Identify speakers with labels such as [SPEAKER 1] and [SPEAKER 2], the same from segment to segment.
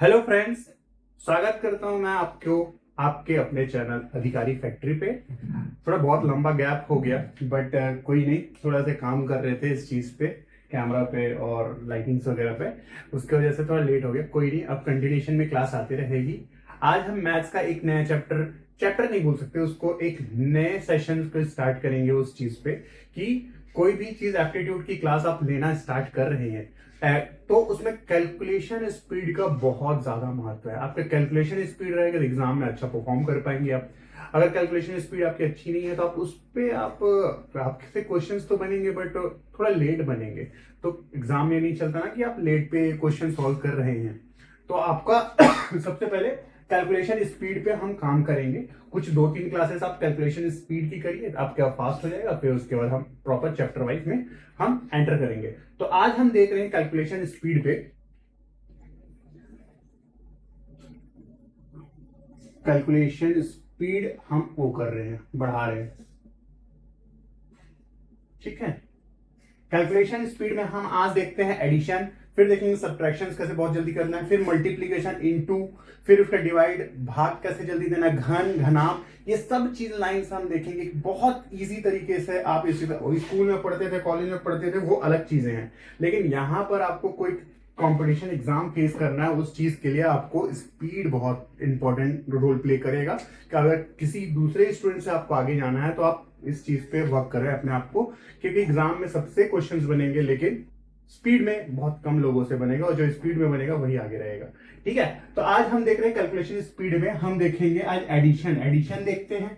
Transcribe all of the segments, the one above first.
[SPEAKER 1] Hello friends, स्वागत करता हूं मैं आपको आपके अपने चैनल अधिकारी फैक्ट्री पे। थोड़ा बहुत लंबा गैप हो गया बट कोई नहीं, थोड़ा सा काम कर रहे थे इस चीज पे, कैमरा पे और लाइटिंग्स वगैरह पे। उसकी वजह से थोड़ा लेट हो गया। कोई नहीं, अब कंटिन्यूशन में क्लास आती रहेगी। आज हम मैथ्स का एक नया चैप्टर चैप्टर नहीं बोल सकते उसको, एक नए सेशन को स्टार्ट करेंगे उस चीज पे कि कोई भी चीज एप्टीट्यूड की क्लास आप लेना स्टार्ट कर रहे हैं तो उसमें कैलकुलेशन स्पीड का बहुत ज्यादा महत्व है। आपका कैलकुलेशन स्पीड रहेगा तो एग्जाम में अच्छा परफॉर्म कर पाएंगे आप। अगर कैलकुलेशन स्पीड आपकी अच्छी नहीं है तो आप उस पे आपसे क्वेश्चंस तो बनेंगे बट थोड़ा लेट बनेंगे, तो एग्जाम में नहीं चलता ना कि आप लेट पे क्वेश्चन सॉल्व कर रहे हैं। तो आपका सबसे पहले कैलकुलेशन स्पीड पे हम काम करेंगे। कुछ 2-3 क्लासेस आप कैलकुलेशन स्पीड की करिए, आपका फास्ट हो जाएगा। फिर उसके बाद हम प्रॉपर चैप्टर वाइज में हम एंटर करेंगे। तो आज हम देख रहे हैं कैलकुलेशन स्पीड पे। कैलकुलेशन स्पीड हम वो कर रहे हैं, बढ़ा रहे हैं, ठीक है। कैलकुलेशन स्पीड में हम आज देखते हैं एडिशन, फिर देखेंगे सब्ट्रैक्शन कैसे बहुत जल्दी करना है, फिर मल्टीप्लीकेशन इनटू, फिर उसका डिवाइड भाग कैसे जल्दी देना, घन घनाप, ये सब चीज लाइंस हम देखेंगे। बहुत इजी तरीके से आप इसी स्कूल में पढ़ते थे, कॉलेज में पढ़ते थे, वो अलग चीजें हैं। लेकिन यहाँ पर आपको कोई कंपटीशन एग्जाम फेस करना है, उस चीज के लिए आपको स्पीड बहुत इंपॉर्टेंट रोल प्ले करेगा। कि अगर किसी दूसरे स्टूडेंट से आपको आगे जाना है तो आप इस चीज पे वर्क करें अपने आप को, क्योंकि एग्जाम में सबसे क्वेश्चंस बनेंगे लेकिन स्पीड में बहुत कम लोगों से बनेगा, और जो स्पीड में बनेगा वही आगे रहेगा, ठीक है। तो आज हम देख रहे हैं कैलकुलेशन स्पीड में हम देखेंगे आज एडिशन। एडिशन देखते हैं।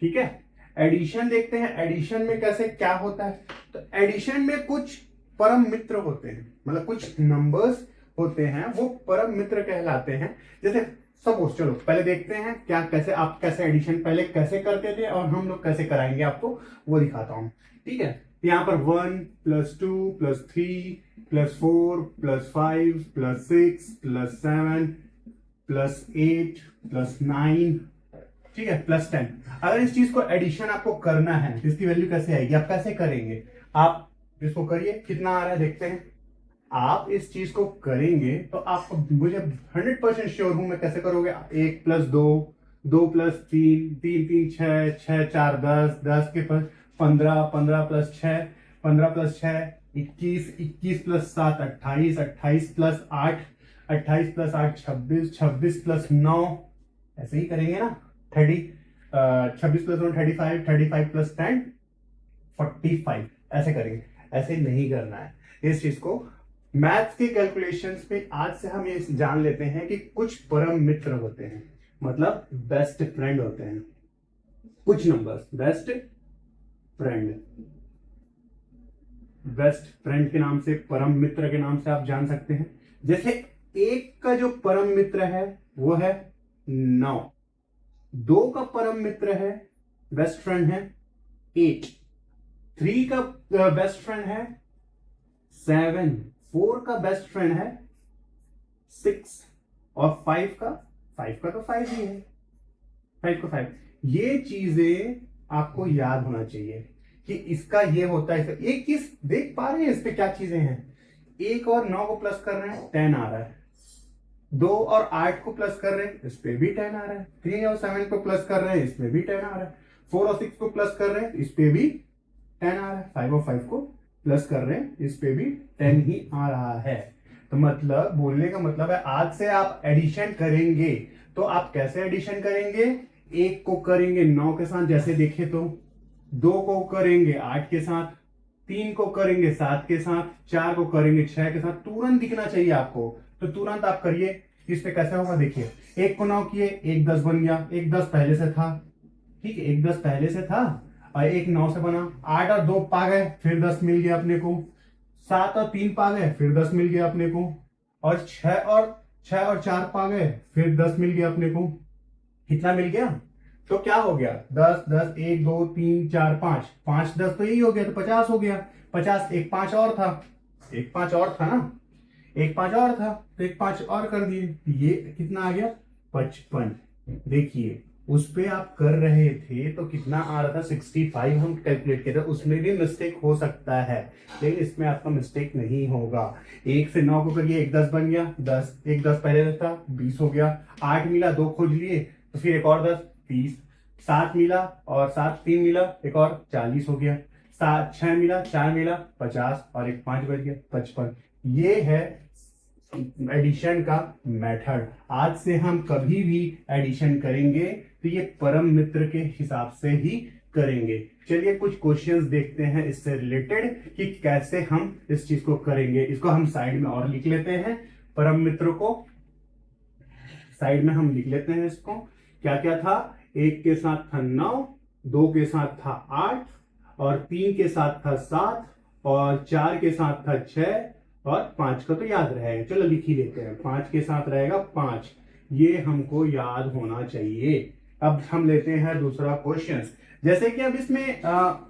[SPEAKER 1] ठीक है, एडिशन देखते हैं। एडिशन में कैसे क्या होता है, तो एडिशन में कुछ परम मित्र होते हैं, मतलब कुछ नंबर्स होते हैं वो परम मित्र कहलाते हैं। जैसे सपोज, चलो पहले देखते हैं क्या कैसे आप कैसे एडिशन पहले कैसे करते थे और हम लोग कैसे कराएंगे आपको वो दिखाता हूं, ठीक है। यहाँ पर 1 + 2 + 3 + 4 + 5 + 6 + 7 + 8 + 9, ठीक है, +10। अगर इस चीज को एडिशन आपको करना है तो इसकी वैल्यू कैसे आएगी, आप कैसे करेंगे। आप इसको करिए, कितना आ रहा है देखते हैं। आप इस चीज को करेंगे तो आपको, मुझे 100% श्योर हूं मैं कैसे करोगे। 1 + 2, 2 + 3, 3 3 6, 6 4 10, 10 के पर 15, 15 + 6, 15 + 6 21, 21 + 7 28, 28 + 8, 28 + 8 26, 26 + 9, ऐसे ही करेंगे ना। 30, 26 + 9 35, 35 + 10 45, ऐसे करेंगे। ऐसे नहीं करना है इस चीज को। मैथ्स के कैलकुलेशंस में आज से हम ये जान लेते हैं कि कुछ परम मित्र होते हैं, मतलब बेस्ट फ्रेंड होते हैं। कुछ numbers best friend, best friend के नाम से, परम मित्र के नाम से आप जान सकते हैं। जैसे एक का जो परम मित्र है वो है 9, 2 का परम मित्र है बेस्ट फ्रेंड है 8, 3 का बेस्ट फ्रेंड है 7, 4 का बेस्ट फ्रेंड है 6, और 5 का तो 5 ही है, 5 का 5। ये चीजें आपको याद होना चाहिए कि इसका ये होता है। एक चीज देख पा रहे हैं इस पे क्या चीजें हैं। 1 और 9 को प्लस कर रहे हैं 10 आ रहा है, 2 और 8 को प्लस कर रहे हैं इस पे भी 10 आ रहा है, 3 और 7 को प्लस कर रहे हैं इसमें भी 10 आ रहा है, 4 और 6 को प्लस कर रहे हैं इस पे भी 10 आ रहा है, 5 और 5 को प्लस कर रहे हैं इस पे भी 10 ही आ रहा है। तो मतलब बोलने का मतलब है आज से आप एडिशन करेंगे तो आप कैसे एडिशन करेंगे। 1 को करेंगे 9 के साथ जैसे देखे तो, 2 को करेंगे 8 के साथ, 3 को करेंगे 7 के साथ, 4 को करेंगे 6 के साथ। तुरंत दिखना चाहिए आपको, तो तुरंत आप करिए। इस पे कैसे होगा देखिए, 1 को 9 किए 1 10 बन गया, 1 10 पहले से था, ठीक है, 1 10 पहले से था और 1 9 से बना। 8 और 2 पा गए फिर 10 मिल गया अपने को, 7 और 3 पा गए फिर 10 मिल गया अपने को, और 6 और 4 पा गए फिर 10 मिल गया अपने को। कितना मिल गया, तो क्या हो गया 10 10 1 2 3 4 5, 5 10 तो यही हो गया, तो 50 हो गया। 50, एक 5 और था, एक 5 और था ना, एक 5 और था तो एक 5 और कर दिए, ये कितना आ गया 55। देखिए उस पे आप कर रहे थे तो कितना आ रहा था 65 हम कैलकुलेट किए थे, उसमें भी मिस्टेक हो सकता है, लेकिन इसमें आपका मिस्टेक नहीं होगा। 1 से 9 को करिए, 1 10 बन गया, 10 1 10 पहले था 20 हो गया, 8 मिला 2 खोज लिए तो फिर एक और 10 30, 7 मिला और 7 3 मिला एक और 40 हो गया, 7 6 मिला 4 मिला 50 और एक 5 बच गया 55। ये है एडिशन का मेथड। आज से हम कभी भी एडिशन करेंगे तो ये परम मित्र के हिसाब से ही करेंगे। चलिए कुछ क्वेश्चंस देखते हैं इससे रिलेटेड कि कैसे हम इस चीज को करेंगे। इसको हम साइड में और लिख लेते हैं, परम मित्र को साइड में हम लिख लेते हैं। इसको क्या क्या था, 1 के साथ था 9, 2 के साथ था 8 और 3 के साथ था 7 और 4 के साथ था 6 और 5 का तो याद रहेगा। चलो लिख ही लेते हैं, 5 के साथ रहेगा 5, ये हमको याद होना चाहिए। अब हम लेते हैं दूसरा क्वेश्चन। जैसे कि अब इसमें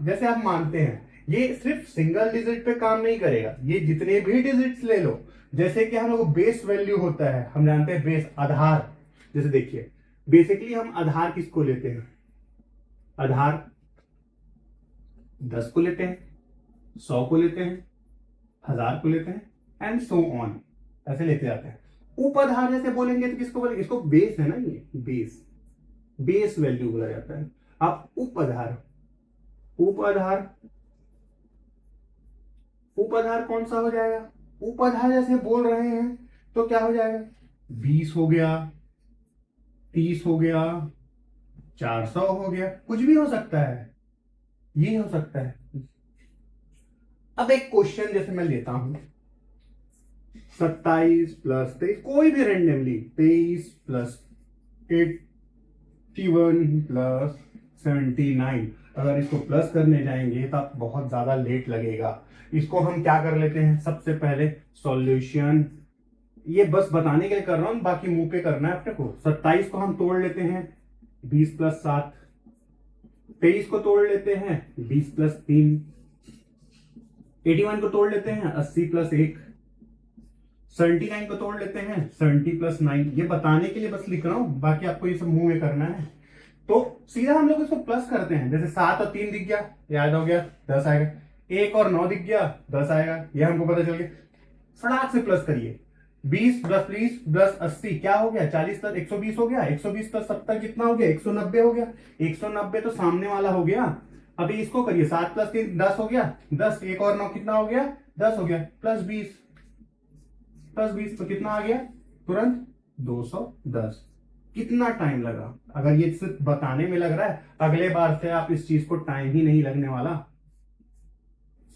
[SPEAKER 1] जैसे आप मानते हैं ये सिर्फ सिंगल डिजिट पे काम नहीं करेगा, ये जितने भी डिजिट्स ले लो। जैसे कि हम लोग बेस वैल्यू होता है, हम जानते हैं बेस आधार। जैसे देखिए बेसिकली हम आधार किसको लेते हैं, आधार 10 को लेते हैं, 100 को लेते हैं, 1000 को लेते हैं एंड सो ऑन, ऐसे लेते जाते हैं। उपाधार जैसे बोलेंगे तो किसको बोलेंगे, इसको बेस है ना, ये बेस बेस वैल्यू बोला जाता है। अब उपाधार, उपाधार उपाधार कौन सा हो जाएगा, उपाधार जैसे बोल रहे हैं तो क्या हो जाएगा, 20 हो गया, 30 हो गया, 400 हो गया, कुछ भी हो सकता है, ये हो सकता है। अब एक क्वेश्चन जैसे मैं लेता हूं 27 प्लस 23, कोई भी रेंडमली 23 प्लस 81 प्लस 79, अगर इसको प्लस करने जाएंगे तो आप बहुत ज्यादा लेट लगेगा। इसको हम क्या कर लेते हैं, सबसे पहले सॉल्यूशन, ये बस बताने के लिए कर रहा हूं, बाकी मुंह पे करना है अपने को। 27 को हम तोड़ लेते हैं 20 प्लस 7, 23 को तोड़ लेते हैं 20 प्लस 3, 81 को तोड़ लेते हैं 80 प्लस 1, 79 को तोड़ लेते हैं 70 प्लस 9। ये बताने के लिए बस लिख रहा हूं, बाकी आपको ये सब मुंह में करना है। तो सीधा हम लोग इसको प्लस करते हैं, जैसे 7 और 3 दिख गया, याद हो गया 10 आएगा, 1 और 9 दिख गया 10 आएगा, ये हमको पता चल गया। फटाक से प्लस करिए, 20 प्लस 20 प्लस 80 क्या हो गया, 40 प्लस 120 हो गया, 120 प्लस 70 कितना हो गया, 190 हो गया, 190 तो सामने वाला हो गया। अभी इसको करिए, 7 प्लस 3 10 हो गया, 10 1 और 9 कितना हो गया, 10 हो गया, प्लस 20 तो कितना आ गया, तुरंत 210। कितना टाइम लगा, अगर ये सिर्फ बताने में लग रहा है, अगले बार से आप इस चीज को टाइम ही नहीं लगने वाला।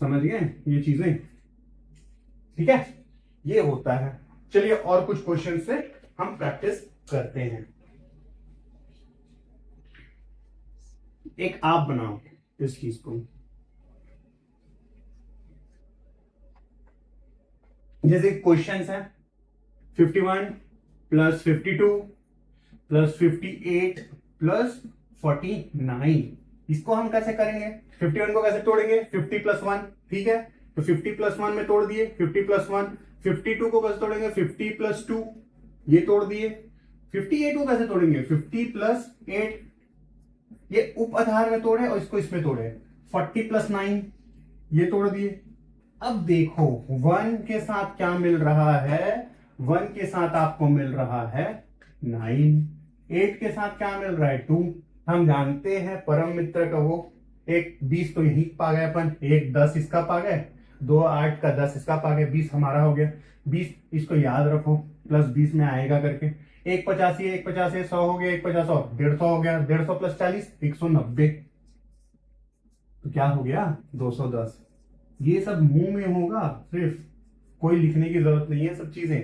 [SPEAKER 1] समझ गए ये चीजें, ठीक है, ये होता है। चलिए और कुछ क्वेश्चन से हम प्रैक्टिस करते हैं। एक आप बनाओ इस चीज को, जैसे क्वेश्चंस है 51 प्लस 52 प्लस 58 प्लस 49, इसको हम कैसे करेंगे, 51 को कैसे तोड़ेंगे, 50 प्लस 1, ठीक है, तो 50 प्लस 1 में तोड़ दिए 50 प्लस 1, 52 को कैसे तोड़ेंगे, 50 प्लस 2, ये तोड़ दिए, 58 को कैसे तोड़ेंगे, 50 प्लस 8, ये उप आधार में तोड़े और इसको इसमें तोड़े, 40 प्लस 9, ये तोड़ दिए। अब देखो 1 के साथ क्या मिल रहा है, 1 के साथ आपको मिल रहा है 9, 8 के साथ क्या मिल रहा है 2। हम जानते हैं परम मित्र का वो, एक 20 तो यही पा गए अपन, एक 10 इसका पा गए, 2 8 का 10 इसका पा गए, 20 हमारा हो गया। 20 इसको याद रखो, प्लस 20 में आएगा करके, 185 150 100 हो गया, 150 और 150 हो गया, 150 प्लस 40 190, तो क्या हो गया 210। ये सब मुंह में होगा, सिर्फ कोई लिखने की जरूरत नहीं है सब चीजें।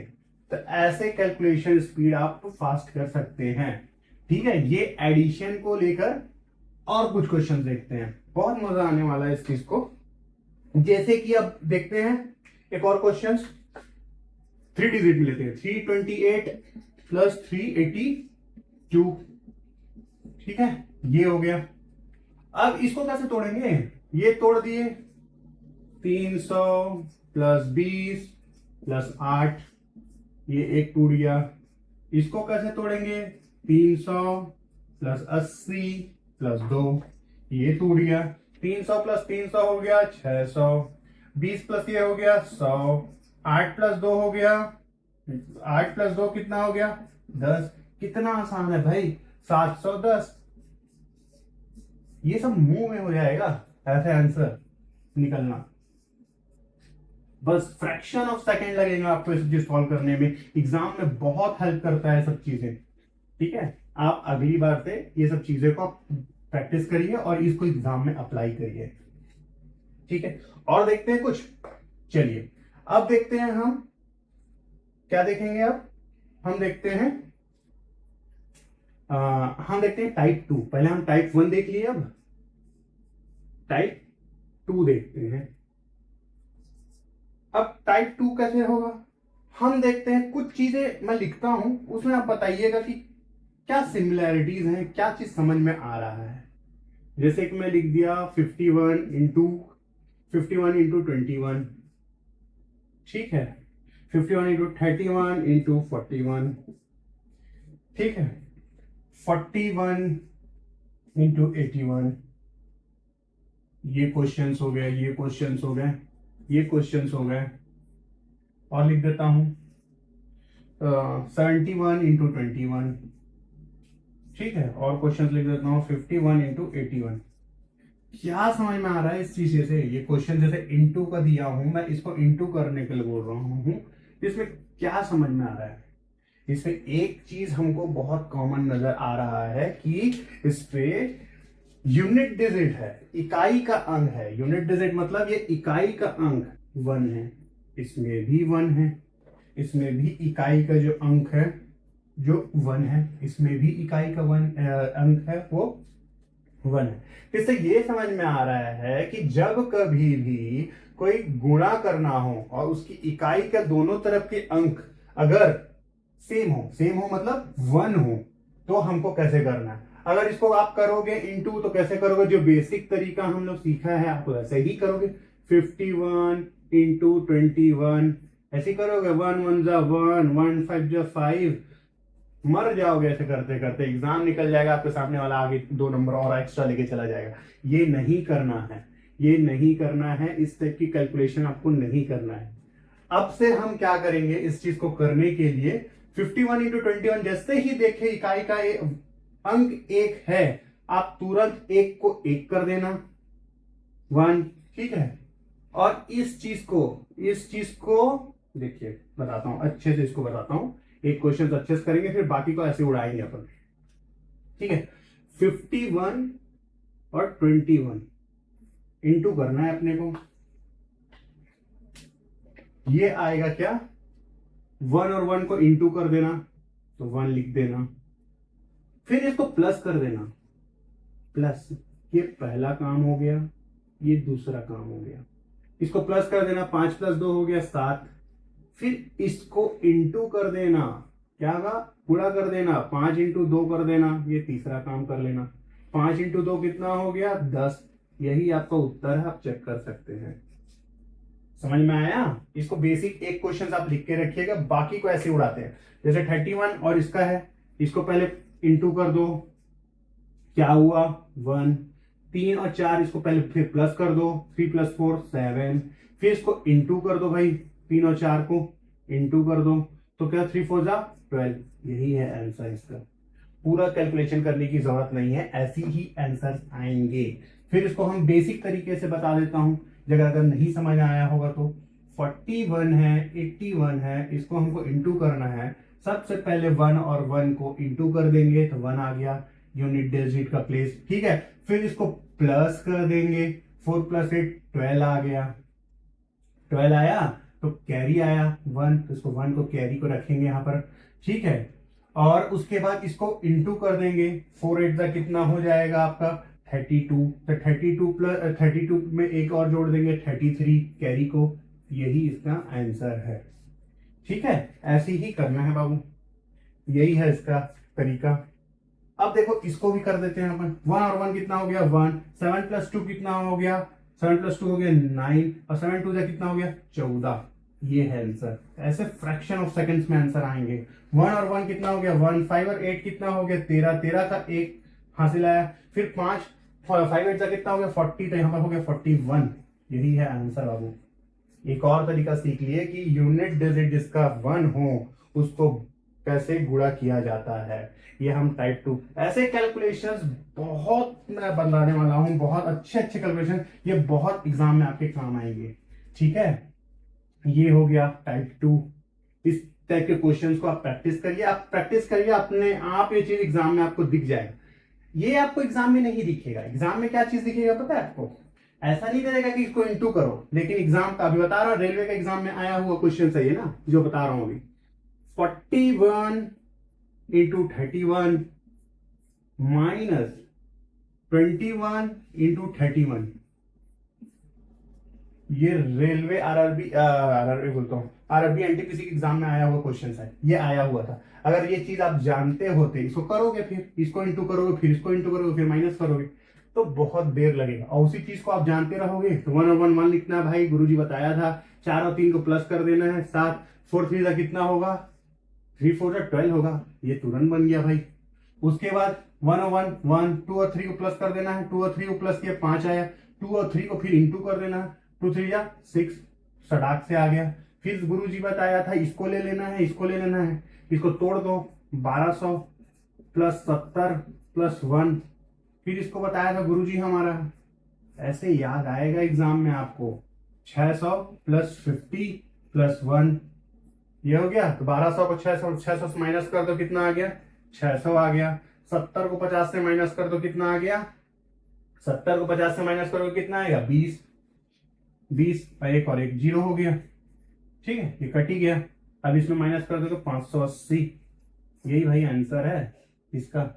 [SPEAKER 1] तो ऐसे कैलकुलेशन स्पीड आप फास्ट कर सकते हैं, ठीक है। ये एडिशन को लेकर और कुछ क्वेश्चन देखते हैं, बहुत मजा आने वाला है इस चीज को। जैसे कि अब देखते हैं एक और क्वेश्चन, 3 डिजिट में लेते हैं, 328 प्लस 382, ठीक है, ये हो गया। अब इसको कैसे तोड़ेंगे, ये तोड़ दिए 300 प्लस 20 प्लस 8, ये एक टूट गया। इसको कैसे तोड़ेंगे, 300 प्लस 80 प्लस 2, ये टूट गया। 300 प्लस 300 हो गया 600, 20 प्लस ये हो गया 100, 8 प्लस 2 हो गया, 8 प्लस 2 कितना हो गया 10। कितना आसान है भाई, 710। ये सब मुंह में हो जाएगा ऐसे आंसर निकलना, बस फ्रैक्शन ऑफ सेकंड लगेगा आपको इस चीज सॉल्व करने में। एग्जाम में बहुत हेल्प करता है सब चीजें, ठीक है। आप अगली बार से ये सब चीजें को प्रैक्टिस करिए और इसको एग्जाम में अप्लाई करिए, ठीक है। और देखते हैं कुछ, चलिए अब देखते हैं हम क्या देखेंगे। अब हम देखते हैं टाइप 2। पहले हम टाइप 1 देख लिए, अब टाइप 2 देखते हैं। अब टाइप 2 कैसे होगा, हम देखते हैं। कुछ चीजें मैं लिखता हूं, उसमें आप बताइएगा कि क्या सिमिलैरिटीज हैं, क्या चीज समझ में आ रहा है। जैसे कि मैं लिख दिया 51 इंटू 21, ठीक है। 51 इंटू 31 इंटू 41, ठीक है। 41 इंटू 81, ये क्वेश्चंस हो गए, ये क्वेश्चंस हो गए, ये क्वेश्चंस हो गए। और लिख देता हूं 71 इंटू 21, ठीक है। और क्वेश्चंस लिख देता हूं 51 इंटू 81। क्या समझ में आ रहा है इस चीज से? ये क्वेश्चन जैसे इंटू का दिया हूं, मैं इसको इंटू करने के लिए बोल रहा हूं, इसमें क्या समझ में आ रहा है? इसमें एक चीज हमको बहुत कॉमन नजर आ रहा है कि इस पे यूनिट डिजिट है, इकाई का अंक है। यूनिट डिजिट मतलब ये इकाई का अंक 1 है, इसमें भी 1 है, इसमें भी इकाई का जो अंक है जो 1 है, इसमें भी इकाई का अंक है वो 1 है। इससे ये समझ में आ रहा है कि जब कभी भी कोई गुणा करना हो और उसकी इकाई का दोनों तरफ के अंक अगर सेम हो मतलब 1 हो, तो हमको कैसे करना है। अगर इसको आप करोगे इनटू तो कैसे करोगे, जो बेसिक तरीका हम लोग सीखा है आप वैसे ही करोगे। 51 इंटू 21 ऐसे करोगे, 1 1 जा 1, 1 5 जा 5, मर जाओगे ऐसे करते करते। एग्जाम निकल जाएगा, आपके सामने वाला आगे 2 नंबर और एक्स्ट्रा लेके चला जाएगा। ये नहीं करना है, ये नहीं करना है, इस टाइप की कैलकुलेशन आपको नहीं करना है। अब से हम क्या करेंगे इस चीज को करने के लिए, 51 इंटू 21 जैसे ही देखे इकाई का अंक 1 है, आप तुरंत 1 को 1 कर देना 1, ठीक है। और इस चीज को देखिए बताता हूं अच्छे से, इसको बताता हूं। एक क्वेश्चन अच्छे से करेंगे, फिर बाकी को ऐसे उड़ाएंगे अपन, ठीक है। 51 और 21 इंटू करना है अपने को, ये आएगा क्या, 1 और 1 को इंटू कर देना तो 1 लिख देना, फिर इसको प्लस कर देना, प्लस। ये पहला काम हो गया, ये दूसरा काम हो गया। इसको प्लस कर देना, 5 प्लस 2 हो गया 7, फिर इसको इंटू कर देना, क्या होगा, गुणा कर देना, 5 इंटू 2 कर देना, ये तीसरा काम कर लेना। 5 इंटू 2 कितना हो गया 10, यही आपका उत्तर है, आप चेक कर सकते हैं। समझ में आया? इसको बेसिक एक क्वेश्चन आप लिख के रखिएगा, बाकी को ऐसे उड़ाते हैं। जैसे 31 और इसका है, इसको पहले इंटू कर दो, क्या हुआ 1, 3 और 4 इसको पहले फिर प्लस कर दो, 3 प्लस 4 7, फिर इसको इंटू कर दो भाई, 3 और 4 को इंटू कर दो तो क्या 3 4 जा 12, यही है आंसर इसका। पूरा कैलकुलेशन करने की जरूरत नहीं है, ऐसी ही आंसर आएंगे। फिर इसको हम बेसिक तरीके से बता देता हूं, अगर नहीं समझ आया होगा तो 41 है 81 है, इसको हमको इंटू करना है। सबसे पहले 1 और 1 को इंटू कर देंगे तो 1 आ गया यूनिट डिजिट का प्लेस, ठीक है। फिर इसको प्लस कर देंगे, 4 प्लस 8 12 आ गया, 12 आया तो कैरी आया 1, तो इसको 1 को कैरी को रखेंगे यहां पर, ठीक है। और उसके बाद इसको इंटू कर देंगे, 4 8 का कितना हो जाएगा आपका 32, तो 32 प्लस 32 में एक और जोड़ देंगे 33 कैरी को, यही इसका आंसर है, ठीक है। ऐसे ही करना है बाबू, यही है इसका तरीका। अब देखो इसको भी कर देते हैं अपन, 1 और 1 कितना हो गया 1, 7 प्लस 2 कितना हो गया, 7 प्लस 2 हो गया 9, और 7 2 कितना हो गया 14, ये है आंसर। ऐसे फ्रैक्शन ऑफ सेकंड्स में आंसर आएंगे। 1 और 1 कितना हो गया 1, 5 और 8 कितना हो गया 13, 13 का 1 हासिल आया। फिर 5 का कितना हो गया 40, तो यहाँ पर हो गया 41। यही है आंसर बाबू। एक और तरीका सीख लिए कि यूनिट डिजिट जिसका 1 हो उसको कैसे गुणा किया जाता है। ये हम टाइप 2 ऐसे कैलकुलेशंस बहुत मैं बनाने वाला हूं, बहुत अच्छे अच्छे कैलकुलेशन, ये बहुत एग्जाम में आपके काम आएंगे। ठीक है, ये हो गया टाइप 2। इस टाइप के क्वेश्चंस को आप प्रैक्टिस करिए, अपने आप ये चीज एग्जाम में आपको दिख जाएगा। ये आपको एग्जाम में नहीं दिखेगा। एग्जाम में क्या चीज दिखेगा पता है आपको? ऐसा नहीं करेगा कि इसको इंटू करो, लेकिन एग्जाम का अभी बता रहा हूं, रेलवे का एग्जाम में आया हुआ क्वेश्चन है ये ना जो बता रहा हूं अभी। 41 इंटू 31 माइनस 21 इंटू 31, ये रेलवे आरआरबी बोलता हूँ, आरआरबी एनटीपीसी के एग्जाम में आया हुआ क्वेश्चन है, ये आया हुआ था। अगर ये चीज आप जानते होते, इसको करोगे, फिर इसको इंटू करोगे, फिर इसको इंटू करोगे, फिर माइनस करोगे, तो बहुत देर लगेगा। और उसी चीज को आप जानते रहोगे तो 1 और 1 1 लिखना है भाई, गुरुजी बताया था। 4 और 3 को प्लस कर देना है, 7 4 3 का कितना होगा, 3 4 का 12 होगा, ये तुरंत बन गया भाई। उसके बाद 1 और 1 1, 2 और 3 को प्लस कर देना है, 2 और 3 को प्लस किया 5 आया, 2 और 3 को फिर इंटू कर देना है, 2 3 या 6, सटाक से आ गया। फिर गुरुजी बताया था इसको ले लेना है, इसको ले लेना है, इसको तोड़ दो, 1200 प्लस 70 प्लस 1, फिर इसको बताया था गुरुजी हमारा, ऐसे याद आएगा एग्जाम में आपको, 600 प्लस 50 प्लस 1, ये हो गया। तो 1200 को 600 से माइनस कर दो, कितना आ गया 600 आ गया। 70 को 50 से माइनस कर दो, कितना आ गया, 70 को 50 से माइनस करोगे कितना आएगा 20, 20 एक और एक 0 हो गया। ठीक है, ये कट ही गया। अब इसमें माइनस कर दो तो 580, यही भाई आंसर है इसका।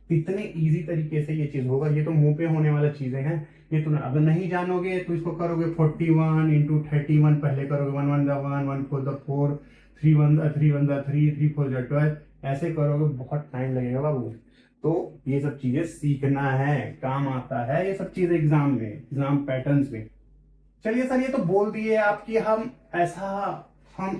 [SPEAKER 1] इतने इजी तरीके से ये चीज होगा, ये तो मुंह पे होने वाला चीजें हैं। ये तो अगर नहीं जानोगे तो इसको करोगे 41 इंटू 31, पहले करोगे 1 1 1 1 4 4, 3 1 3 1 3 3 4 12, ऐसे करोगे बहुत टाइम लगेगा बाबू। तो ये सब चीजें सीखना है, काम आता है ये सब चीजें एग्जाम में, एग्जाम पैटर्न्स में। चलिए सर, ये तो बोल दिए आपकी हम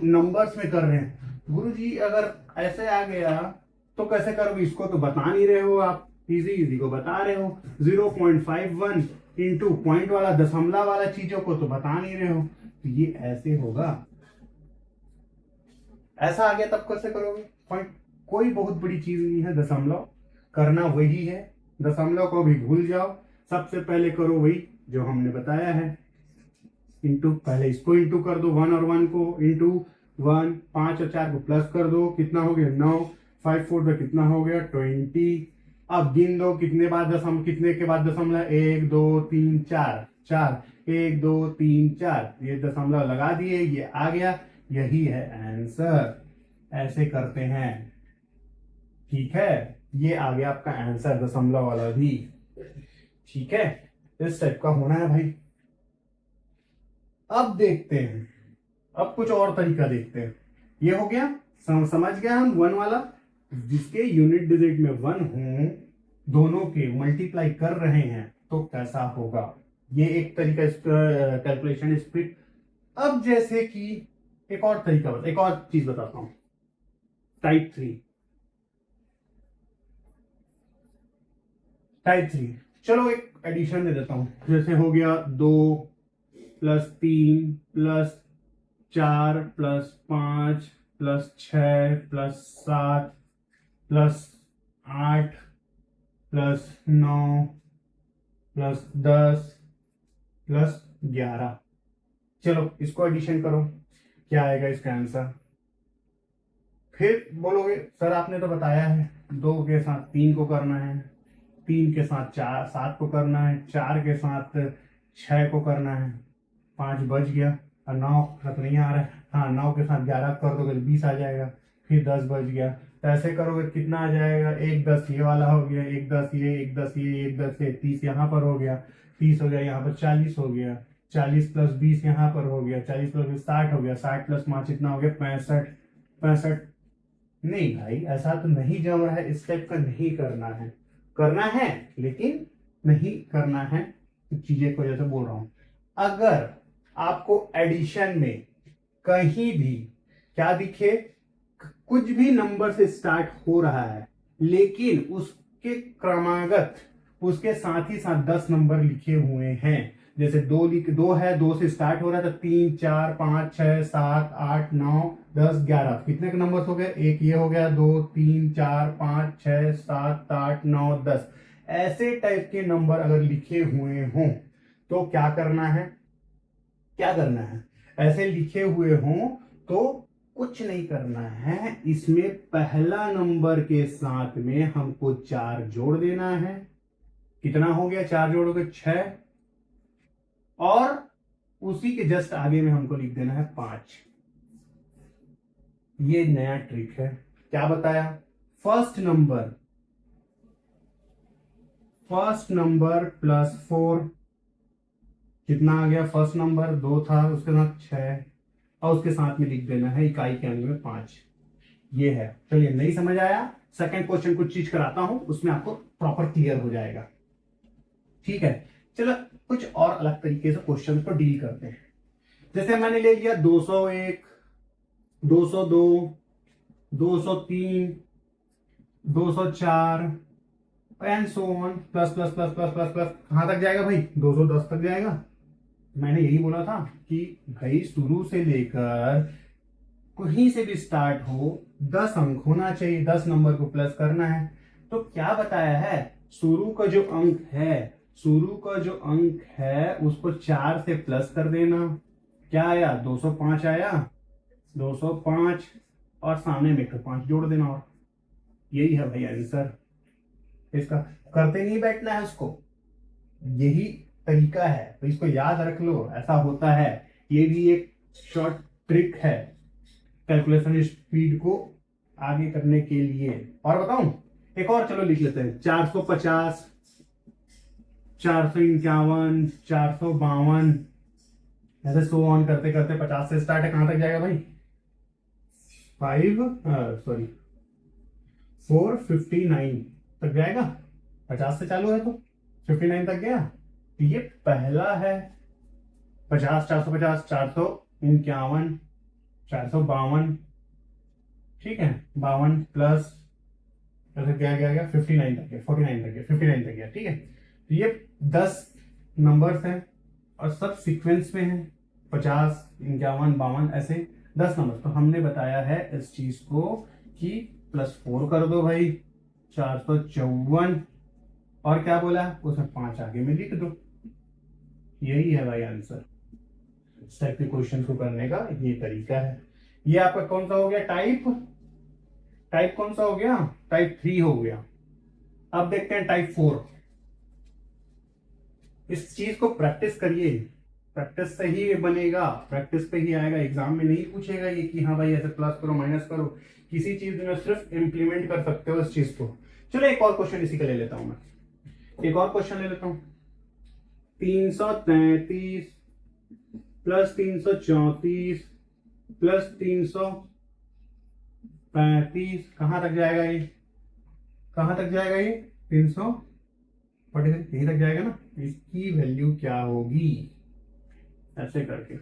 [SPEAKER 1] नंबर्स में कर रहे हैं। गुरुजी अगर ऐसे आ गया तो कैसे करोगे, इसको तो बता नहीं रहे हो आप, इजी इजी को बता रहे हो। 0.51 इंटू पॉइंट वाला दशमलव वाला चीजों को तो बता नहीं रहे हो, तो ये ऐसे होगा। ऐसा आ गया तब कैसे करोगे, पॉइंट कोई बहुत बड़ी चीज नहीं है, दशमलव करना वही है, दशमलव को भी भूल जाओ। सबसे पहले करो वही जो हमने बताया है, इंटू, पहले इसको इंटू कर दो, 1 और 1 को इंटू 1, 5 और 4 को प्लस कर दो, कितना हो गया 9, 5 4 का कितना हो गया 20। अब गिन दो कितने के बाद दशमलव, 1 2 3 4 4, 1 2 3 4, ये दशमलव लगा दिए, ये आ गया, यही है आंसर। ऐसे करते हैं, ठीक है, ये आ गया आपका आंसर दशमलव वाला भी। ठीक है, इस टाइप का होना है भाई। अब देखते हैं, अब कुछ और तरीका देखते हैं। ये हो गया, समझ गया हम 1 वाला, जिसके यूनिट डिजिट में 1 हो, दोनों के मल्टीप्लाई कर रहे हैं तो कैसा होगा, ये एक तरीका कैलकुलेशन स्पीड। अब जैसे कि एक और तरीका एक और चीज बताता हूं, टाइप 3। चलो एक एडिशन दे देता हूं, जैसे हो गया 2 plus 3 plus 4 plus 5 plus 6 plus 7 plus 8 plus 9 plus 10 plus 11। चलो इसको एडिशन करो, क्या आएगा इसका आंसर। फिर बोलोगे सर आपने तो बताया है 2 के साथ 3 को करना है, 3 के साथ 7 को करना है, 4 के साथ 6 को करना है, 5 बच गया, और 9 तक नहीं आ रहा है, हाँ 9 के साथ 11 कर दोगे तो 20 आ जाएगा, फिर 10 बच गया। तो ऐसे करोगे कितना आ जाएगा, 1 10 ये वाला हो गया, 1 10 ये, 1 10 ये, 1 10 ये, 30 यहाँ पर हो गया, 30 हो गया, यहाँ पर 40 हो गया, 40 प्लस 20 यहाँ पर हो गया, 40 प्लस 20 60 हो गया, 60 प्लस 5 इतना हो गया 65, 65। नहीं भाई ऐसा तो नहीं जम रहा है, इस टाइप का नहीं करना है लेकिन नहीं करना है, तो चीजें को जैसे बोल रहा हूं। अगर आपको एडिशन में कहीं भी क्या दिखे, कुछ भी नंबर से स्टार्ट हो रहा है लेकिन के क्रमागत उसके साथ ही साथ 10 नंबर लिखे हुए हैं। जैसे दो है, 2 से स्टार्ट हो रहा है तो 3 4 5 6 7 8 9 10 11 कितने के नंबर हो गए? एक ये हो गया, 2 3 4 5 6 7 8 9 10। ऐसे टाइप के नंबर अगर लिखे हुए हों तो क्या करना है? ऐसे लिखे हुए हों तो कुछ नहीं करना है, इसमें पहला नंबर के साथ में हमको 4 जोड़ देना है। कितना हो गया? 4 जोड़ोगे 6, और उसी के जस्ट आगे में हमको लिख देना है 5। ये नया ट्रिक है। क्या बताया? फर्स्ट नंबर प्लस 4, कितना आ गया? फर्स्ट नंबर 2 था, उसके साथ 6, और उसके साथ में लिख देना है इकाई के अंक में 5। ये है। चलिए, नहीं समझ आया? सेकंड क्वेश्चन कुछ चीज कराता हूं, उसमें आपको प्रॉपर क्लियर हो जाएगा। ठीक है, चलो कुछ और अलग तरीके से क्वेश्चन को डील करते हैं। जैसे मैंने ले लिया 201, 202, 203, 204 and so on, plus plus plus plus plus plus. कहां तक जाएगा भाई? 210 तक जाएगा। मैंने यही बोला था कि भाई शुरू से लेकर कहीं से भी स्टार्ट हो 10 अंक होना चाहिए, 10 नंबर को प्लस करना है। तो क्या बताया है? शुरू का जो अंक है उसको 4 से प्लस कर देना। क्या आया? 205 आया, 205, और सामने में 5 जोड़ देना। और यही है भाई आंसर इसका। करते नहीं बैठना है उसको, यही तरीका है, तो इसको याद रख लो, ऐसा होता है। ये भी एक शॉर्ट ट्रिक है कैलकुलेशन स्पीड को आगे करने के लिए। और बताऊं एक और? चलो लिख लेते हैं। 450, 451, 452, ऐसे सो ऑन करते करते 50 से स्टार्ट है। कहां तक जाएगा भाई? 459 तक जाएगा। 50 से चालू है तो 59 तक गया। तो ये पहला है। 50, 450, 451, 452, ठीक है, 52 प्लस गया 59 तक गया, 49 तक गया, 59 तक गया। ठीक है, तो ये 10 नंबर्स हैं और सब सीक्वेंस में हैं। 50, 51, 52 ऐसे 10 नंबर। तो हमने बताया है इस चीज को कि +4 कर दो भाई, 454, और क्या बोला? उसमें 5 आगे में लिख दो। यही है भाई आंसर। इस टाइप के क्वेश्चन को करने का ये तरीका है। ये आपका कौन सा हो गया? टाइप कौन सा हो गया? टाइप 3 हो गया। अब देखते हैं टाइप 4। इस चीज को प्रैक्टिस करिए, प्रैक्टिस से ही बनेगा, प्रैक्टिस पे ही आएगा। एग्जाम में नहीं पूछेगा ये कि हाँ भाई ऐसे प्लस करो माइनस करो। किसी चीज में सिर्फ इंप्लीमेंट कर सकते हो इस चीज को। चलो एक और क्वेश्चन इसी का ले लेता हूं मैं। एक और क्वेश्चन ले लेता हूं। 333 प्लस 334 प्लस 335, कहां तक जाएगा ये? 343 यही तक जाएगा ना। इसकी वैल्यू क्या होगी? ऐसे करके,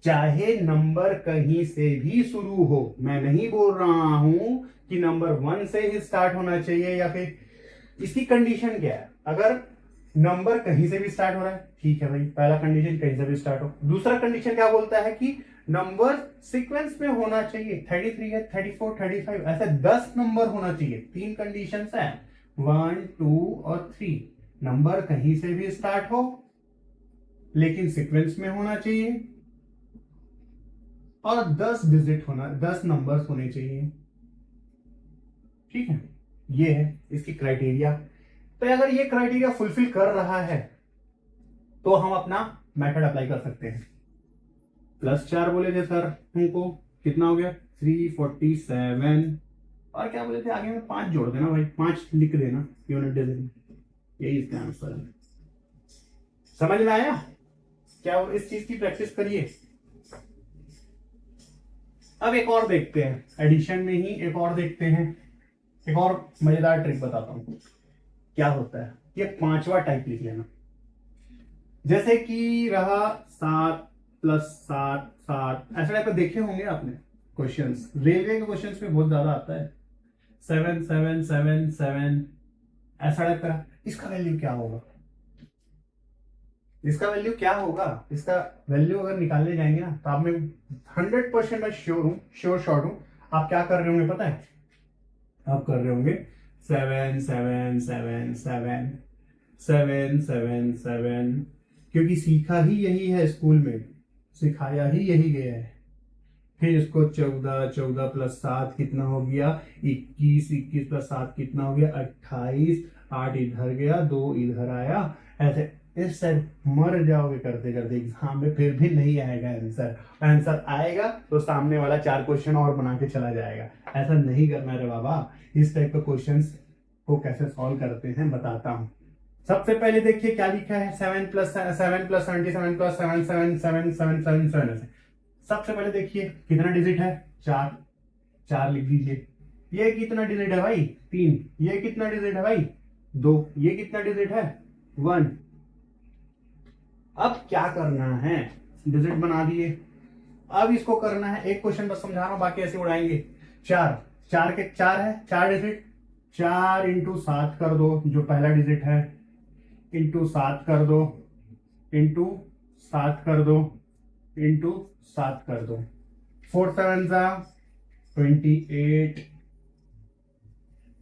[SPEAKER 1] चाहे नंबर कहीं से भी शुरू हो, मैं नहीं बोल रहा हूं कि नंबर 1 से ही स्टार्ट होना चाहिए या फिर इसकी कंडीशन क्या है? अगर नंबर कहीं से भी स्टार्ट हो रहा है, ठीक है भाई, पहला कंडीशन कहीं से भी स्टार्ट हो। दूसरा कंडीशन क्या बोलता है कि नंबर सीक्वेंस में होना चाहिए। 33 है, 34, 35, ऐसे 10 नंबर होना चाहिए। 3 कंडीशन है, 1, 2 और 3। नंबर कहीं से भी स्टार्ट हो लेकिन सीक्वेंस में होना चाहिए, और 10 डिजिट होना, 10 नंबर्स होने चाहिए। ठीक है, ये है इसकी क्राइटेरिया। तो अगर ये क्राइटेरिया फुलफिल कर रहा है तो हम अपना मेथड अप्लाई कर सकते हैं। +4 बोले थे सर हमको, कितना हो गया? 347, और क्या बोले थे आगे में? 5 जोड़ देना भाई, 5 लिख देना यूनिट डिजिट। यही इसका आंसर है। समझ में आया? क्या इस चीज की प्रैक्टिस करिए। अब एक और देखते हैं, एडिशन में ही एक और देखते हैं। एक और मजेदार ट्रिक बताता हूं क्या होता है। ये 5वां टाइप लिख लेना। जैसे कि रहा 7 + 7 7, ऐसा टाइप का देखे होंगे आपने क्वेश्चंस। रेलवे के क्वेश्चंस में बहुत ज्यादा आता है। 7 7 7 7, ऐसा टाइप करा, इसका वैल्यू क्या होगा, इसका वैल्यू क्या होगा, इसका वैल्यू अगर निकालने जाएंगे ना तो आप में 100% मैं श्योर हूँ, श्योर शॉट हूँ, आप क्या कर रहे होंगे पता है, आप कर रहे होंगे 7 7 7 7 7 7 7, क्योंकि सीखा ही यही है स्कूल में, सिखाया ही यही गया है। फिर इसको 14 14 प्लस 7 कितना हो गया 21, 21 प्लस 7 कितना हो गया 28, 8 इधर गया 2 इधर आया, ऐसे इस साइड मर जाओगे करते करते एग्जाम में, फिर भी नहीं आएगा आंसर, आंसर आएगा तो सामने वाला 4 क्वेश्चन और बना के चला जाएगा। ऐसा नहीं करना रे बाबा। इस टाइप के क्वेश्चंस को कैसे सॉल्व करते हैं बताता हूँ। सबसे पहले देखिए क्या लिखा है, 7 प्लस 77 प्लस 7 7 7 7 7 7। सबसे पहले देखिए कितना डिजिट है, 4, 4 लिख दीजिए। ये कितना डिजिट है भाई 3, ये कितना डिजिट है भाई 2, ये कितना डिजिट है 1। अब क्या करना है, डिजिट बना दिए, अब इसको करना है, एक क्वेश्चन बस समझा रहा हूं, बाकी ऐसे उड़ाएंगे। 4, 4 के 4 है, 4 डिजिट, 4 इंटू 7 कर दो, जो पहला डिजिट है, इंटू 7 कर दो, इंटू 7 कर दो, इंटू 7 कर दो। 4 7 जा 28,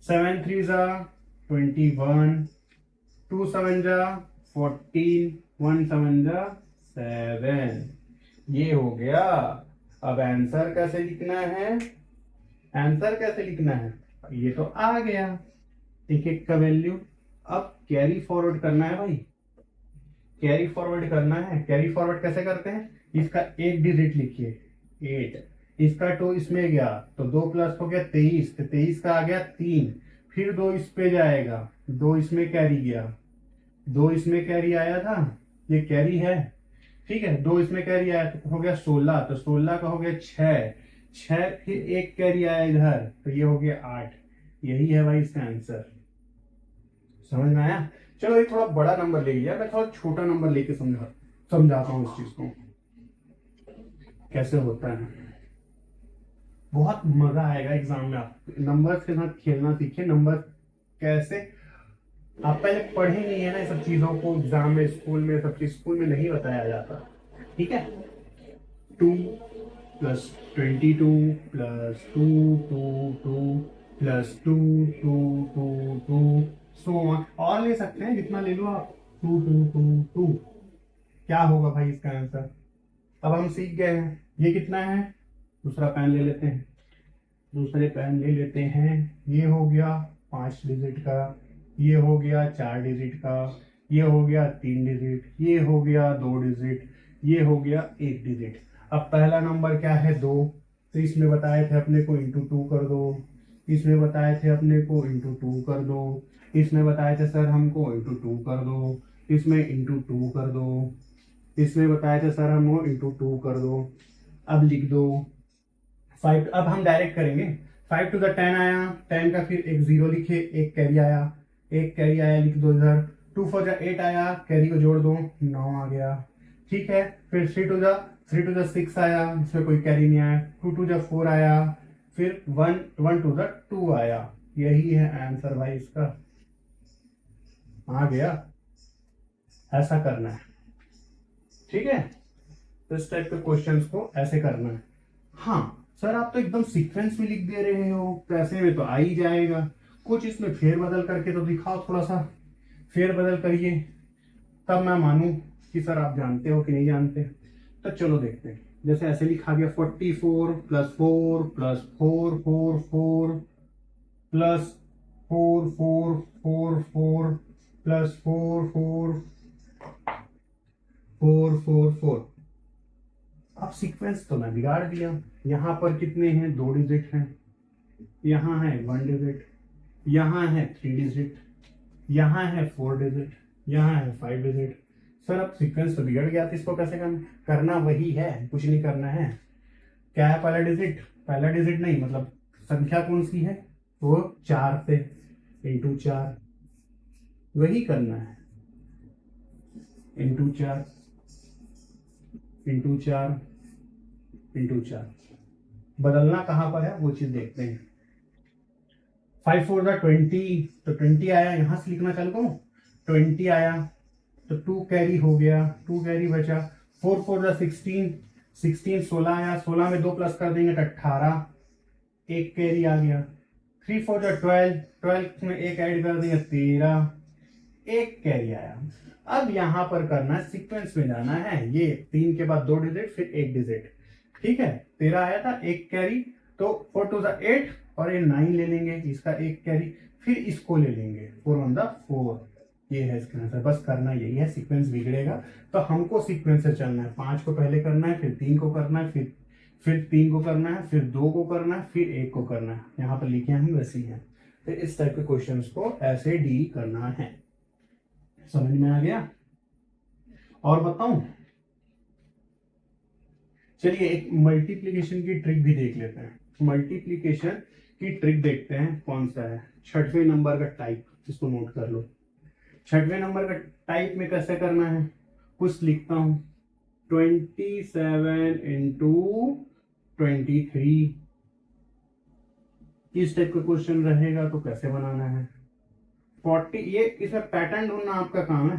[SPEAKER 1] 7 3 जा 21, 2 7 जा 14, 1 7 जा 7। ये हो गया। अब आंसर कैसे लिखना है, आंसर कैसे लिखना है, ये तो आ गया एक एक का वैल्यू। अब कैरी फॉरवर्ड करना है भाई, कैरी फॉरवर्ड करना है। कैरी फॉरवर्ड कैसे करते हैं, इसका एक डिजिट लिखिए 8, इसका 2 इसमें गया तो 2 प्लस हो गया 23, तो 23 का आ गया 3, फिर 2 इस पे जाएगा, 2 इसमें कैरी गया, 2 इसमें कैरी आया था, ये कैरी है, ठीक है, 2 इसमें कैरी आया तो हो गया 16, तो 16 का हो गया 6, 6 फिर एक कैरी आया इधर तो ये हो गया 8। यही है भाई इसका आंसर। समझ में आया। चलो ये थोड़ा बड़ा नंबर ले लिया, मैं थोड़ा छोटा नंबर लेके समझाता हूँ इस चीज को कैसे होता है। बहुत मजा आएगा एग्जाम में, आप नंबर के साथ खेलना सीखिए। नंबर कैसे, आप पहले पढ़े नहीं है ना सब चीजों को, एग्जाम में स्कूल में सब चीज स्कूल में नहीं बताया जाता, ठीक है। 2 प्लस 22 प्लस 2 2 2 प्लस 2 2 2 2 सो और ले सकते हैं जितना ले लो आप, 2 2 2 2। क्या होगा भाई इसका आंसर, अब हम सीख गए हैं। ये कितना है, दूसरा पेन ले लेते हैं, दूसरे पेन ले लेते हैं। ये हो गया 5 डिजिट का, ये हो गया 4 डिजिट का, ये हो गया 3 डिजिट, ये हो गया 2 डिजिट, ये हो गया 1 डिजिट। अब पहला नंबर क्या है 2, तो इसमें बताए थे अपने को इंटू 2 कर दो, इसमें बताए थे अपने को इंटू 2 कर दो, इसमें बताए थे सर हमको इंटू 2 कर दो, इसमें इंटू 2 कर दो, इसमें बताए थे सर हमको इंटू 2 कर दो। अब लिख दो 5, अब हम डायरेक्ट करेंगे। 5 टू द 10 आया, 10 का फिर एक 0 लिखे, एक कैरी आया, एक कैरी आया लिख दो इधर। 2 4 जा 8 आया, कैरी को जोड़ दो 9 आ गया, ठीक है। फिर 3 टू द 6 आया, इसमें कोई कैरी नहीं आया। 2 टू जा 4 आया, फिर 1 टू द 2 आया। यही है आंसर भाई इसका, आ गया। ऐसा करना है, ठीक है। इस टाइप के क्वेश्चंस को ऐसे करना है। हाँ सर आप तो एकदम सीक्वेंस में लिख दे रहे हो, पैसे में तो आ ही जाएगा, कुछ इसमें फेरबदल करके तो दिखाओ, थोड़ा सा फेरबदल करिए, तब मैं मानूं कि सर आप जानते हो कि नहीं जानते। तो चलो देखते हैं, जैसे ऐसे लिखा गया 44 प्लस 4 प्लस 4 4 4 प्लस 4 4 4 4 प्लस 4 4 4 4 4। अब सीक्वेंस तो मैं बिगाड़ दिया, यहाँ पर कितने हैं 2 डिजिट हैं, यहाँ है 1 डिजिट, यहाँ है 3 डिजिट, यहाँ है 4 डिजिट, यहाँ है 5 डिजिट। सर अब सीक्वेंस तो बिगड़ गया, तो इसको कैसे करना वही है, कुछ नहीं करना है। क्या है पहला डिजिट, पहला डिजिट नहीं मतलब संख्या कौन सी है, वो 4 से इंटू 4, वही करना है, इंटू 4 इंटू 4 इंटू 4। बदलना कहां पर है वो चीज देखते हैं। 5 4 दा 20, तो 20 आया, यहां से लिखना चालू करूं, 20 आया तो 2 कैरी हो गया, 2 कैरी बचा। 4 4 दा 16, 16 16 आया, 16 में 2 प्लस कर देंगे तो 18, एक कैरी आ गया। 3 4 दा 12, 12 में एक ऐड कर देंगे 13, एक कैरी आया। अब यहां पर करना है, सीक्वेंस में जाना है, ये 3 के बाद 2 डिजिट फिर 1 डिजिट, ठीक है। 13 आया था, एक कैरी, तो 4 2 दा 8 और ये 9 ले लेंगे, इसका एक कैरी, फिर इसको ले लेंगे 4 1 दा 4, ये है इसका आंसर। बस करना यही है, सीक्वेंस बिगड़ेगा तो हमको सीक्वेंस से चलना है। 5 को पहले करना है, फिर 3 को करना है, फिर 3 को करना है, फिर 2 को करना है, फिर 1 को करना है। यहाँ पर लिखे हम वैसे ही हैं। तो इस टाइप के क्वेश्चंस को ऐसे डील करना है। समझ में आ गया? और बताऊं, चलिए एक मल्टीप्लिकेशन की ट्रिक भी देख लेते हैं। मल्टीप्लिकेशन की ट्रिक देखते हैं कौन सा है। 6वें नंबर का टाइप, इसको नोट कर लो। 6वें नंबर का टाइप में कैसे करना है, कुछ लिखता हूं, 27 इंटू 23, इस टाइप का क्वेश्चन रहेगा तो कैसे बनाना है। 40, ये इसमें पैटर्न ढूंढना आपका काम है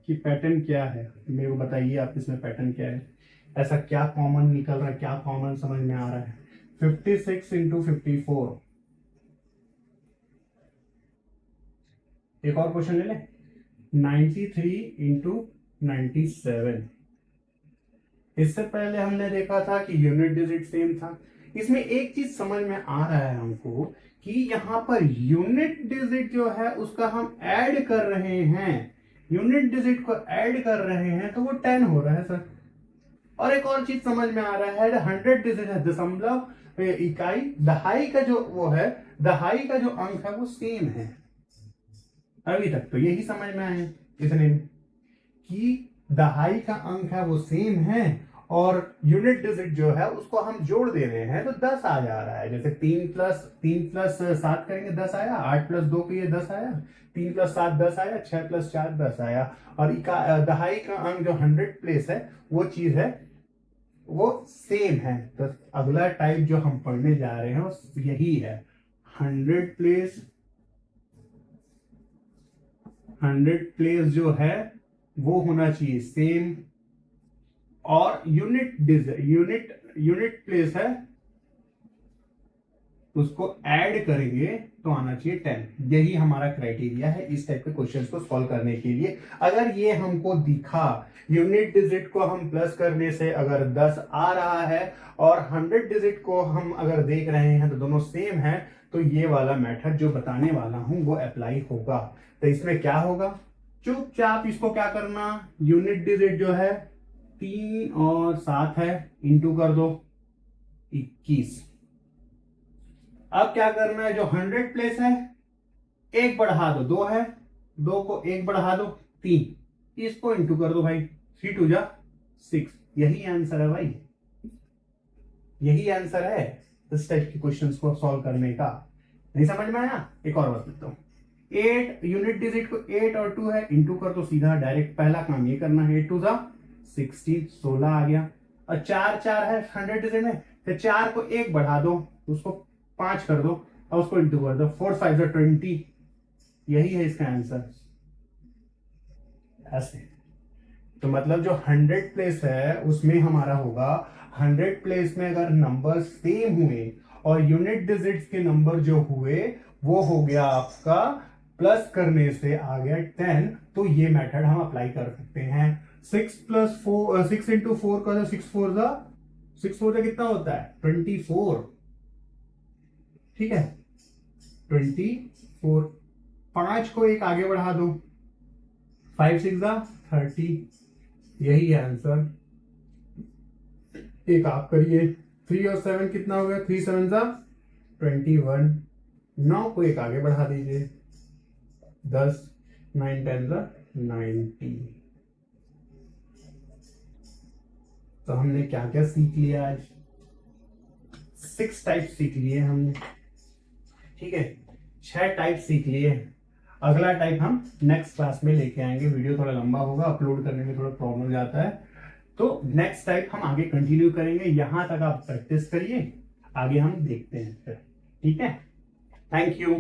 [SPEAKER 1] कि पैटर्न क्या है, मेरे को बताइए आप इसमें पैटर्न क्या है, ऐसा क्या कॉमन निकल रहा है, क्या कॉमन समझ में आ रहा है। 56 इंटू 54, एक और क्वेश्चन ले लें, 93 इंटू 97। इससे पहले हमने देखा था कि यूनिट डिजिट सेम था। इसमें एक चीज समझ में आ रहा है हमको कि यहाँ पर यूनिट डिजिट जो है उसका हम ऐड कर रहे हैं, यूनिट डिजिट को ऐड कर रहे हैं तो वो 10 हो रहा है सर। और एक और चीज समझ में आ रहा है, 100 डिजिट है, दशमलव इकाई, दहाई का जो वो है, दहाई का जो अंक है वो सेम है। अभी तक तो यही समझ में आया इतने में कि दहाई का अंक है वो सेम है और यूनिट डिजिट जो है उसको हम जोड़ दे रहे हैं तो 10 आ जा रहा है। जैसे 3 प्लस 7 करेंगे 10 आया, 8 प्लस 2 के लिए 10 आया, 3 प्लस 7 10 आया, 6 प्लस 4 10 आया। और दहाई का अंक जो 100 प्लेस है वो चीज है वो सेम है। तो अगला टाइप जो हम पढ़ने जा रहे हैं वो यही है, 100 प्लेस जो है वो होना चाहिए सेम, और यूनिट प्लेस है उसको ऐड करेंगे तो आना चाहिए 10। यही हमारा क्राइटेरिया है इस टाइप के क्वेश्चंस को सॉल्व करने के लिए। अगर ये हमको दिखा यूनिट डिजिट को हम प्लस करने से अगर 10 आ रहा है और 100 डिजिट को हम अगर देख रहे हैं तो दोनों सेम है, तो ये वाला मेथड जो बताने वाला हूं वो अप्लाई होगा। तो इसमें क्या होगा, चुपचाप इसको क्या करना, यूनिट डिजिट जो है 3 और 7 है, इंटू कर दो 21। अब क्या करना है, जो 100 प्लेस है एक बढ़ा दो, 2 है, 2 को एक बढ़ा दो 3, इसको इंटू कर दो भाई, 3 2 जा 6। यही आंसर है भाई, यही आंसर है इस टाइप के क्वेश्चंस को सॉल्व करने का। नहीं समझ में आया? एक और बात बताता हूं, 8 यूनिट डिजिट को 8 और 2 है, इंटू कर दो सीधा डायरेक्ट, पहला काम ये करना है, 8 2 जा 16, 16 आ गया। और 4 4 है 100 डिजिट में, तो 4 को एक बढ़ा दो, उसको 5 कर दो और उसको इंटू कर दो, 4 5 जा 20। यही है इसका आंसर। ऐसे तो मतलब जो 100 प्लेस है उसमें हमारा होगा, 100 प्लेस में अगर नंबर सेम हुए और यूनिट डिजिट्स के नंबर जो हुए वो हो गया आपका प्लस करने से आ गया 10, तो ये मेथड हम अप्लाई कर सकते हैं। 6 इंटू 4 का 6 4 जा कितना होता है 24, ठीक है 24। 5 को एक आगे बढ़ा दो, 5 6 जा 30, यही है आंसर। एक आप करिए, 3 और 7 कितना हो गया, 3 7 जा 21। 9 को एक आगे बढ़ा दीजिए 10, 9 10 जा 90। तो हमने क्या क्या सीख लिया आज, 6 टाइप सीख लिए हमने, ठीक है 6 टाइप सीख लिए। अगला टाइप हम नेक्स्ट क्लास में लेके आएंगे, वीडियो थोड़ा लंबा होगा, अपलोड करने में थोड़ा प्रॉब्लम जाता है, तो नेक्स्ट टाइप हम आगे कंटिन्यू करेंगे। यहां तक आप प्रैक्टिस करिए, आगे हम देखते हैं फिर, ठीक है। Thank you.